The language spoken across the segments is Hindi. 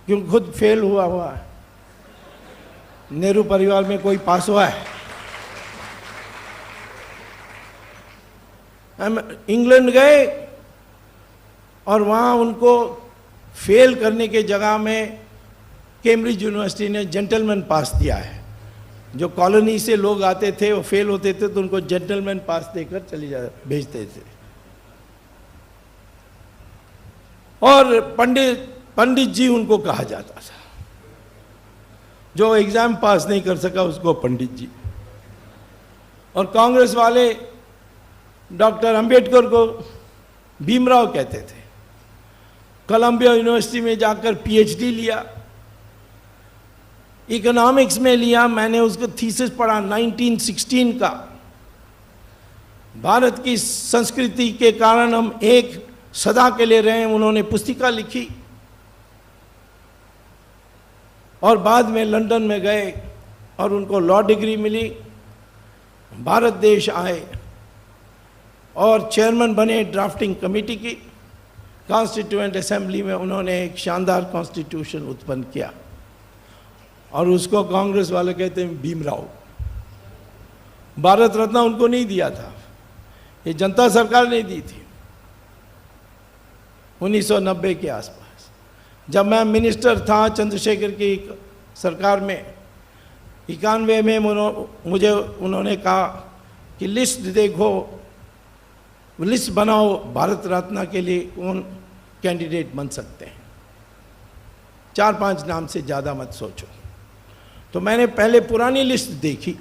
क्यों खुद फेल हुआ है। नेहरू परिवार में कोई पास हुआ है? हम इंग्लैंड गए और वहाँ उनको फेल करने के जगह में कैम्ब्रिज यूनिवर्सिटी ने जेंटलमैन पास दिया है। जो कॉलोनी से लोग आते थे वो फेल होते थे तो उनको जेंटलमैन पास देकर भेजते थे। और पंडित जी उनको कहा जाता था। जो एग्जाम पास नहीं कर सका उसको पंडित जी। और कांग्रेस वाले डॉक्टर अंबेडकर को भीमराव कहते थे। कोलंबिया यूनिवर्सिटी में जाकर पीएचडी लिया, इकोनॉमिक्स में लिया। मैंने उसका थीसिस पढ़ा 1916 का। भारत की संस्कृति के कारण हम एक सदा के लिए रहे, उन्होंने पुस्तिका लिखी। और बाद में लंदन में गए और उनको लॉ डिग्री मिली। भारत देश आए और चेयरमैन बने ड्राफ्टिंग कमेटी की। कॉन्स्टिट्यूएंट असेंबली में उन्होंने एक शानदार कॉन्स्टिट्यूशन उत्पन्न किया और उसको कांग्रेस वाले कहते हैं भीमराव। भारत रत्न उनको नहीं दिया था, ये जनता सरकार ने दी थी 1990 के आसपास। जब मैं मिनिस्टर था चंद्रशेखर की सरकार में 91 में मुझे उन्होंने कहा कि लिस्ट देखो, लिस्ट बनाओ भारत रत्न के लिए कौन कैंडिडेट बन सकते हैं। 4-5 नाम से ज़्यादा मत सोचो। तो मैंने पहले पुरानी लिस्ट देखी।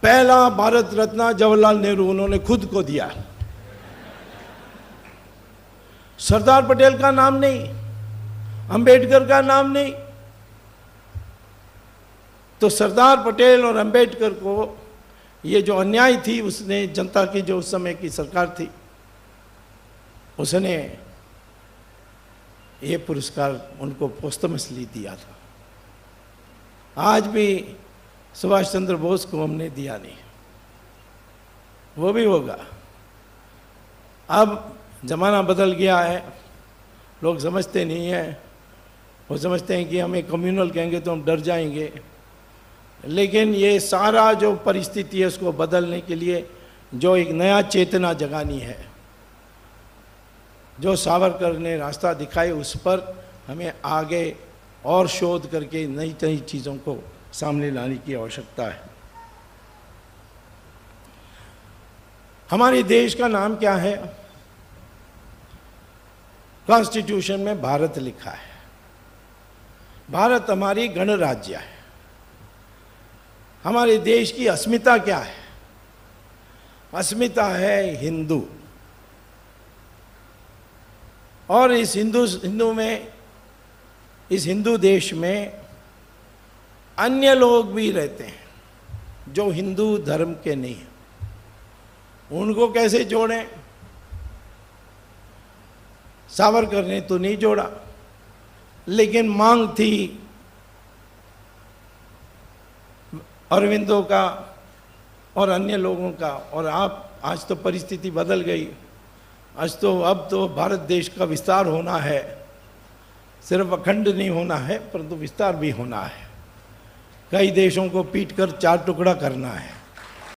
पहला भारत रत्न जवाहरलाल नेहरू, उन्होंने खुद को दिया। सरदार पटेल का नाम नहीं, अंबेडकर का नाम नहीं। तो सरदार पटेल और अंबेडकर को ये जो अन्याय थी, उसने जनता की जो उस समय की सरकार थी, उसने ये पुरस्कार उनको पोस्टमसली दिया था। आज भी सुभाष चंद्र बोस को हमने दिया नहीं, वो भी होगा। अब ज़माना बदल गया है, लोग समझते नहीं हैं। वो समझते हैं कि हमें कम्युनल कहेंगे तो हम डर जाएंगे। लेकिन ये सारा जो परिस्थिति है उसको बदलने के लिए जो एक नया चेतना जगानी है, जो सावरकर ने रास्ता दिखाए, उस पर हमें आगे और शोध करके नई नई चीज़ों को सामने लाने की आवश्यकता है। हमारे देश का नाम क्या है? कॉन्स्टिट्यूशन में भारत लिखा है। भारत हमारी गणराज्य है। हमारे देश की अस्मिता क्या है? अस्मिता है हिंदू। और इस हिंदू देश में अन्य लोग भी रहते हैं जो हिंदू धर्म के नहीं हैं। उनको कैसे जोड़ें? सावरकर ने तो नहीं जोड़ा, लेकिन मांग थी अरविंदो का और अन्य लोगों का। और आज तो परिस्थिति बदल गई। अब तो भारत देश का विस्तार होना है। सिर्फ अखंड नहीं होना है, परंतु विस्तार भी होना है। कई देशों को पीट कर 4 टुकड़ा करना है।